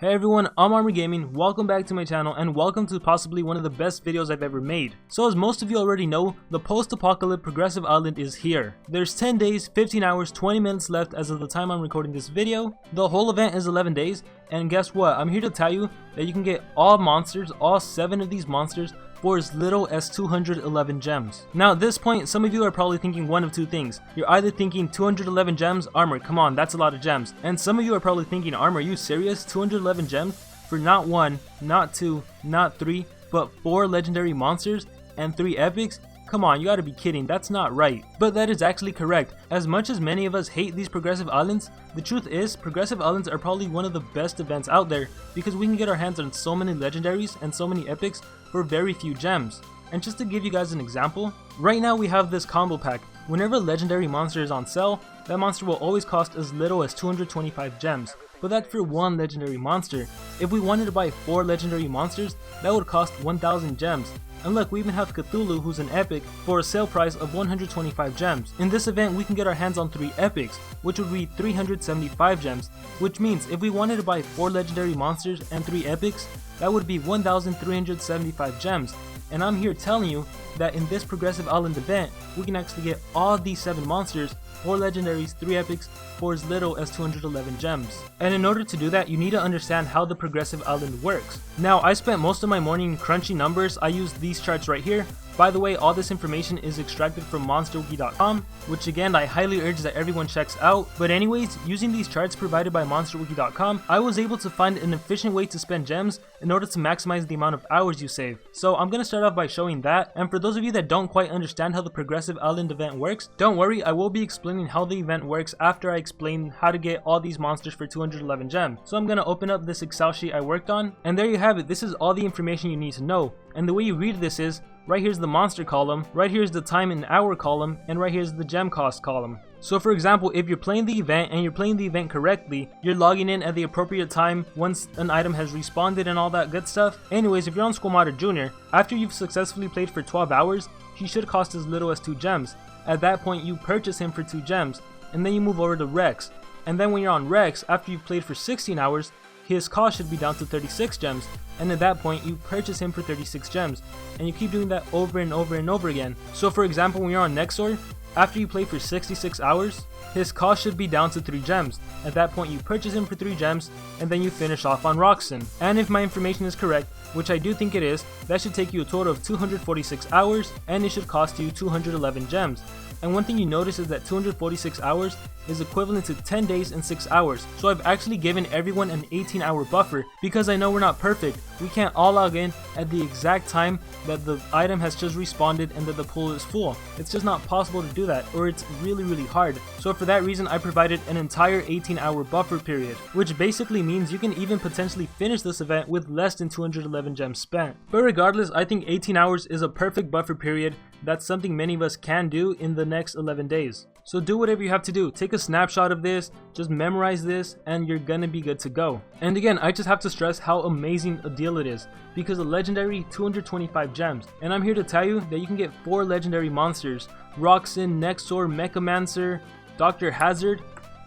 Hey everyone, I'm Armor Gaming, welcome back to my channel and welcome to possibly one of the best videos I've ever made. So as most of you already know, the Post-Apocalypse Progressive Island is here. There's 10 days, 15 hours, 20 minutes left as of the time I'm recording this video. The whole event is 11 days, and guess what? I'm here to tell you that you can get all monsters, all 7 of these monsters, for as little as 211 gems. Now at this point, some of you are probably thinking one of two things. You're either thinking 211 gems, Armor, come on, that's a lot of gems. And some of you are probably thinking, Armor, are you serious? 211 gems for not 1, not 2, not 3, but 4 legendary monsters and 3 epics? Come on, you gotta be kidding, that's not right. But that is actually correct. As much as many of us hate these Progressive Islands, the truth is, Progressive Islands are probably one of the best events out there because we can get our hands on so many legendaries and so many epics for very few gems. And just to give you guys an example, right now we have this combo pack. Whenever a legendary monster is on sale, that monster will always cost as little as 225 gems. But that's for one legendary monster. If we wanted to buy 4 legendary monsters, that would cost 1000 gems. And look, we even have Cthulhu, who's an epic, for a sale price of 125 gems. In this event, we can get our hands on 3 epics, which would be 375 gems, which means if we wanted to buy 4 legendary monsters and 3 epics, that would be 1375 gems. And I'm here telling you that in this Progressive Island event, we can actually get all these 7 monsters, 4 legendaries, 3 epics, for as little as 211 gems. And in order to do that, you need to understand how the Progressive Island works. Now, I spent most of my morning crunching numbers. I used these charts right here. By the way, all this information is extracted from monsterwiki.com, which again I highly urge that everyone checks out. But anyways, using these charts provided by monsterwiki.com, I was able to find an efficient way to spend gems in order to maximize the amount of hours you save. So I'm going to start off by showing that, and for those of you that don't quite understand how the Progressive Island event works, don't worry, I will be explaining how the event works after I explain how to get all these monsters for 211 gems. So I'm going to open up this Excel sheet I worked on, and there you have it. This is all the information you need to know. And the way you read this is, right here's the monster column, right here's the time in hour column, and right here's the gem cost column. So for example, if you're playing the event and you're playing the event correctly, you're logging in at the appropriate time once an item has respawned and all that good stuff. Anyways, if you're on Squamata Jr., after you've successfully played for 12 hours, he should cost as little as 2 gems. At that point, you purchase him for 2 gems, and then you move over to Rex. And then when you're on Rex, after you've played for 16 hours, his cost should be down to 36 gems, and at that point you purchase him for 36 gems, and you keep doing that over and over and over again. So for example, when you're on Nexor, after you play for 66 hours, his cost should be down to 3 gems. At that point you purchase him for 3 gems, and then you finish off on Roxanne. And if my information is correct, which I do think it is, that should take you a total of 246 hours, and it should cost you 211 gems. And one thing you notice is that 246 hours is equivalent to 10 days and 6 hours. So I've actually given everyone an 18-hour buffer because I know we're not perfect. We can't all log in at the exact time that the item has just respawned and that the pool is full. It's just not possible to do that, or it's really hard. So for that reason, I provided an entire 18-hour buffer period, which basically means you can even potentially finish this event with less than 211 gems spent. But regardless, I think 18 hours is a perfect buffer period. That's something many of us can do in the next 11 days. So do whatever you have to do. Take a snapshot of this, just memorize this, and you're gonna be good to go. And again, I just have to stress how amazing a deal it is, because a legendary 225 gems. And I'm here to tell you that you can get 4 legendary monsters: Roxanne, Nexor, Mechamancer, Dr. Hazard,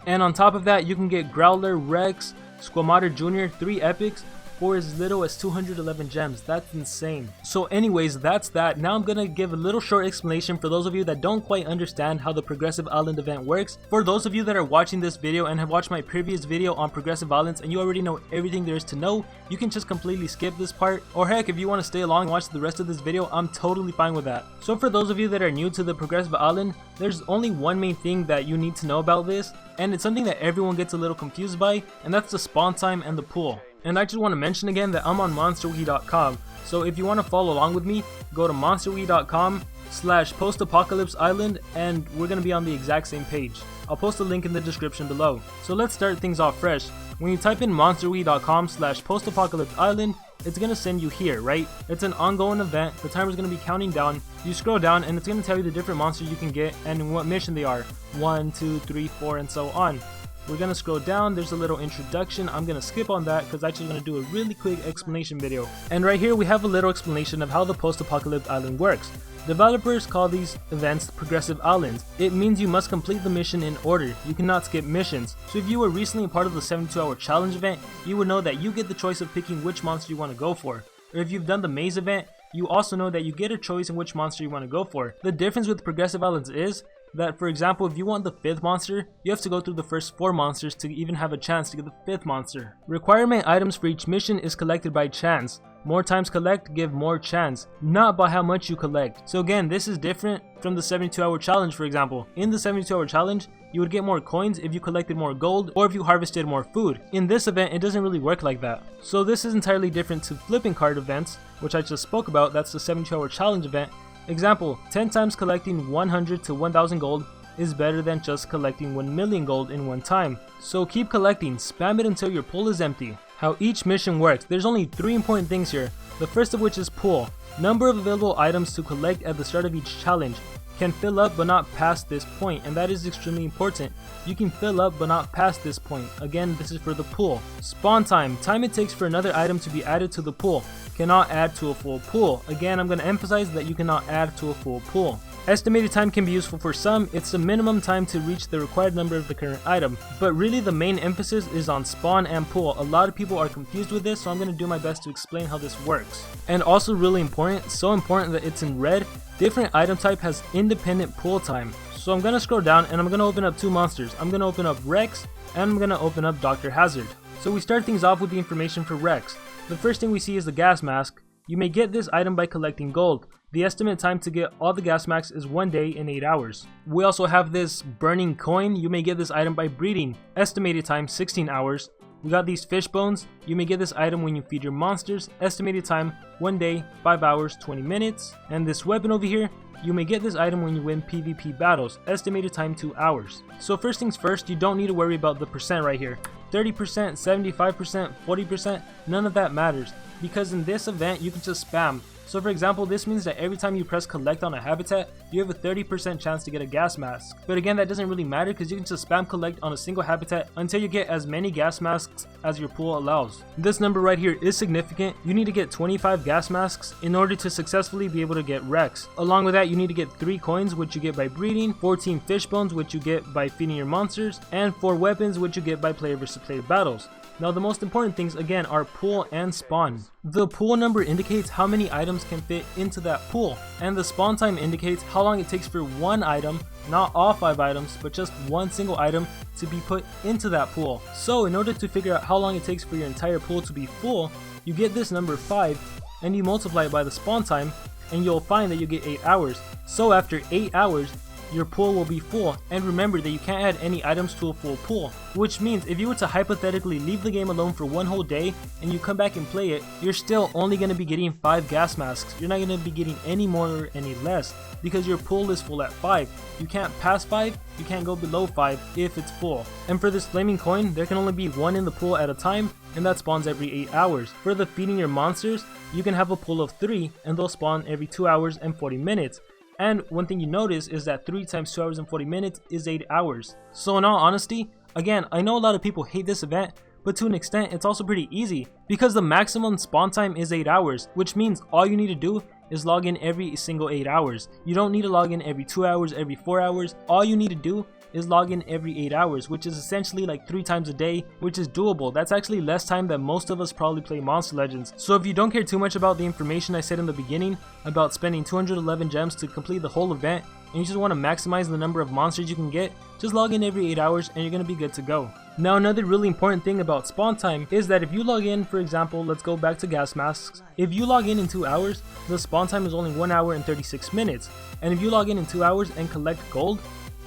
and on top of that you can get Growler, Rex, Squamata Jr., 3 epics, for as little as 211 gems. That's insane. So anyways, that's that. Now I'm gonna give a little short explanation for those of you that don't quite understand how the Progressive Island event works. For those of you that are watching this video and have watched my previous video on Progressive Islands and you already know everything there is to know, you can just completely skip this part. Or heck, if you want to stay along and watch the rest of this video, I'm totally fine with that. So for those of you that are new to the Progressive Island, there's only one main thing that you need to know about this, and it's something that everyone gets a little confused by, and that's the spawn time and the pool. And I just want to mention again that I'm on monsterwiki.com, so if you want to follow along with me, go to monsterwiki.com/post-apocalypse island, and we're going to be on the exact same page. I'll post a link in the description below. So let's start things off fresh. When you type in monsterwiki.com/post-apocalypse island, it's going to send you here, right? It's an ongoing event, the timer's going to be counting down. You scroll down and it's going to tell you the different monsters you can get and what mission they are. 1, 2, 3, 4, and so on. We're gonna scroll down, there's a little introduction. I'm gonna skip on that because I'm actually gonna do a really quick explanation video. And right here we have a little explanation of how the Post-Apocalypse Island works. Developers call these events Progressive Islands. It means you must complete the mission in order. You cannot skip missions. So if you were recently a part of the 72-hour challenge event, you would know that you get the choice of picking which monster you want to go for. Or if you've done the maze event, you also know that you get a choice in which monster you want to go for. The difference with Progressive Islands is that, for example, if you want the 5th monster, you have to go through the first 4 monsters to even have a chance to get the 5th monster. Requirement items for each mission is collected by chance. More times collect give more chance, not by how much you collect. So again, this is different from the 72-hour challenge, for example. In the 72-hour challenge, you would get more coins if you collected more gold or if you harvested more food. In this event, it doesn't really work like that. So this is entirely different to flipping card events, which I just spoke about. That's the 72-hour challenge event. Example, 10 times collecting 100 to 1000 gold is better than just collecting 1 million gold in one time. So keep collecting, spam it until your pool is empty. How each mission works, there's only 3 important things here. The first of which is pool. Number of available items to collect at the start of each challenge. Can fill up but not past this point, and that is extremely important. You can fill up but not past this point. Again, this is for the pool. Spawn time. Time it takes for another item to be added to the pool. Cannot add to a full pool. Again, I'm going to emphasize that you cannot add to a full pool. Estimated time can be useful for some. It's the minimum time to reach the required number of the current item. But really the main emphasis is on spawn and pool. A lot of people are confused with this, so I'm going to do my best to explain how this works. And also really important, so important that it's in red, different item type has independent pool time. So I'm going to scroll down and I'm going to open up 2 monsters. I'm going to open up Rex and I'm going to open up Dr. Hazard. So we start things off with the information for Rex. The first thing we see is the gas mask. You may get this item by collecting gold. The estimate time to get all the gas masks is 1 day and 8 hours. We also have this burning coin. You may get this item by breeding. Estimated time 16 hours. We got these fish bones. You may get this item when you feed your monsters. Estimated time 1 day, 5 hours, 20 minutes. And this weapon over here, you may get this item when you win PvP battles. Estimated time 2 hours. So first things first, you don't need to worry about the percent right here. 30%, 75%, 40%, none of that matters. Because in this event, you can just spam. So for example, this means that every time you press collect on a habitat, you have a 30% chance to get a gas mask. But again, that doesn't really matter because you can just spam collect on a single habitat until you get as many gas masks as your pool allows. This number right here is significant. You need to get 25 gas masks in order to successfully be able to get Rex. Along with that, you need to get 3 coins, which you get by breeding, 14 fish bones, which you get by feeding your monsters, and 4 weapons, which you get by player versus player battles. Now the most important things again are pool and spawn. The pool number indicates how many items can fit into that pool, and the spawn time indicates how long it takes for one item, not all 5 items, but just one single item to be put into that pool. So in order to figure out how long it takes for your entire pool to be full, you get this number 5 and you multiply it by the spawn time and you'll find that you get 8 hours. So after 8 hours, your pool will be full, and remember that you can't add any items to a full pool, which means if you were to hypothetically leave the game alone for 1 whole day and you come back and play it, you're still only going to be getting 5 gas masks. You're not going to be getting any more or any less because your pool is full at 5. You can't pass 5, you can't go below 5 if it's full. And for this flaming coin, there can only be 1 in the pool at a time, and that spawns every 8 hours. For the feeding your monsters, you can have a pool of 3 and they'll spawn every 2 hours and 40 minutes. And one thing you notice is that 3 times 2 hours and 40 minutes is 8 hours. So in all honesty, again, I know a lot of people hate this event, but to an extent it's also pretty easy because the maximum spawn time is 8 hours, which means all you need to do is log in every single 8 hours. You don't need to log in every 2 hours, every 4 hours. All you need to do is log in every 8 hours, which is essentially like 3 times a day, which is doable. That's actually less time than most of us probably play Monster Legends. So if you don't care too much about the information I said in the beginning about spending 211 gems to complete the whole event, and you just want to maximize the number of monsters you can get, just log in every 8 hours and you're going to be good to go. Now another really important thing about spawn time is that if you log in, for example, let's go back to gas masks. If you log in 2 hours, the spawn time is only 1 hour and 36 minutes. And if you log in 2 hours and collect gold,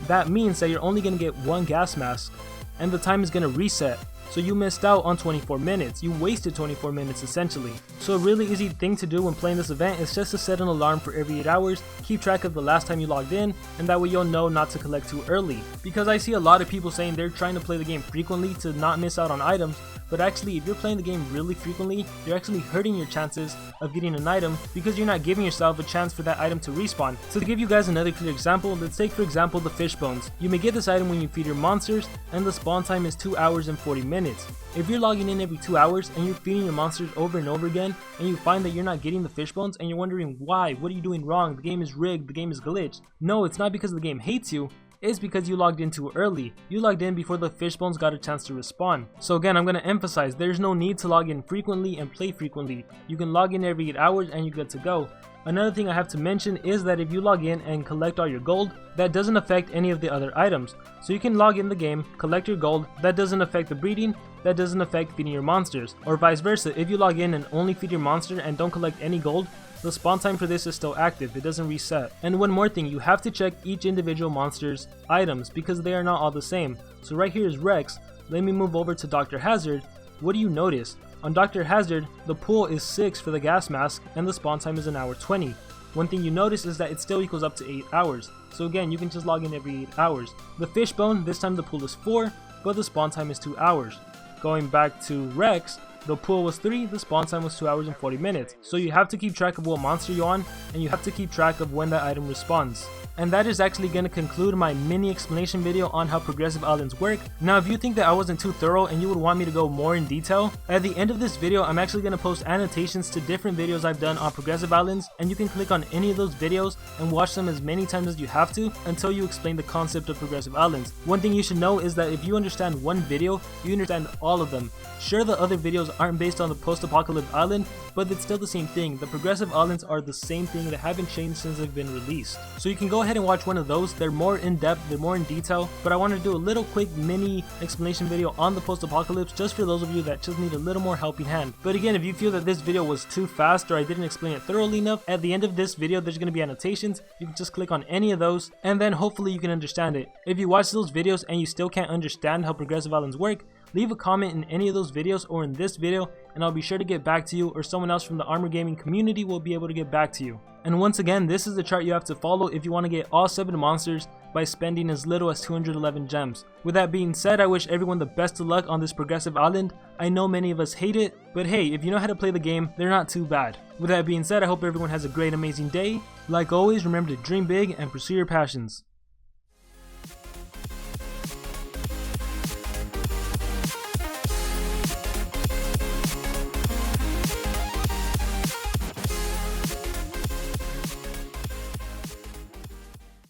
that means that you're only going to get 1 gas mask and the time is going to reset. So you missed out on 24 minutes. You wasted 24 minutes essentially. So a really easy thing to do when playing this event is just to set an alarm for every 8 hours, keep track of the last time you logged in, and that way you'll know not to collect too early. Because I see a lot of people saying they're trying to play the game frequently to not miss out on items, but actually if you're playing the game really frequently, you're actually hurting your chances of getting an item because you're not giving yourself a chance for that item to respawn. So to give you guys another clear example, let's take for example the fish bones. You may get this item when you feed your monsters, and the spawn spawn time is 2 hours and 40 minutes. If you're logging in every 2 hours and you're feeding your monsters over and over again and you find that you're not getting the fish bones and you're wondering why, what are you doing wrong, the game is rigged, the game is glitched. No, it's not because the game hates you. It's because you logged in too early. You logged in before the fish bones got a chance to respawn. So again, I'm going to emphasize, there's no need to log in frequently and play frequently. You can log in every 8 hours and you're good to go. Another thing I have to mention is that if you log in and collect all your gold, that doesn't affect any of the other items. So you can log in the game, collect your gold, that doesn't affect the breeding, that doesn't affect feeding your monsters. Or vice versa, if you log in and only feed your monster and don't collect any gold, the spawn time for this is still active, it doesn't reset. And one more thing, you have to check each individual monster's items because they are not all the same. So right here is Rex. Let me move over to Dr. Hazard. What do you notice? On Dr. Hazard, the pool is 6 for the gas mask and the spawn time is 1 hour 20. One thing you notice is that it still equals up to 8 hours. So again, you can just log in every 8 hours. The fishbone, this time the pool is 4, but the spawn time is 2 hours. Going back to Rex, the pool was 3, the spawn time was 2 hours and 40 minutes. So you have to keep track of what monster you're on, and you have to keep track of when that item respawns. And that is actually going to conclude my mini explanation video on how progressive islands work. Now if you think that I wasn't too thorough and you would want me to go more in detail, at the end of this video I'm actually going to post annotations to different videos I've done on progressive islands, and you can click on any of those videos and watch them as many times as you have to until you explain the concept of progressive islands. One thing you should know is that if you understand one video, you understand all of them. Sure, the other videos aren't based on the post-apocalypse island, but it's still the same thing. The progressive islands are the same thing, that haven't changed since they've been released. So you can go ahead and watch one of those. They're more in depth, they're more in detail, but I want to do a little quick mini explanation video on the post-apocalypse just for those of you that just need a little more helping hand. But again, if you feel that this video was too fast or I didn't explain it thoroughly enough, at the end of this video there's going to be annotations. You can just click on any of those and then hopefully you can understand it. If you watch those videos and you still can't understand how progressive islands work, leave a comment in any of those videos or in this video and I'll be sure to get back to you, or someone else from the Armor Gaming community will be able to get back to you. And once again, this is the chart you have to follow if you want to get all 7 monsters by spending as little as 211 gems. With that being said, I wish everyone the best of luck on this progressive island. I know many of us hate it, but hey, if you know how to play the game, they're not too bad. With that being said, I hope everyone has a great, amazing day. Like always, remember to dream big and pursue your passions.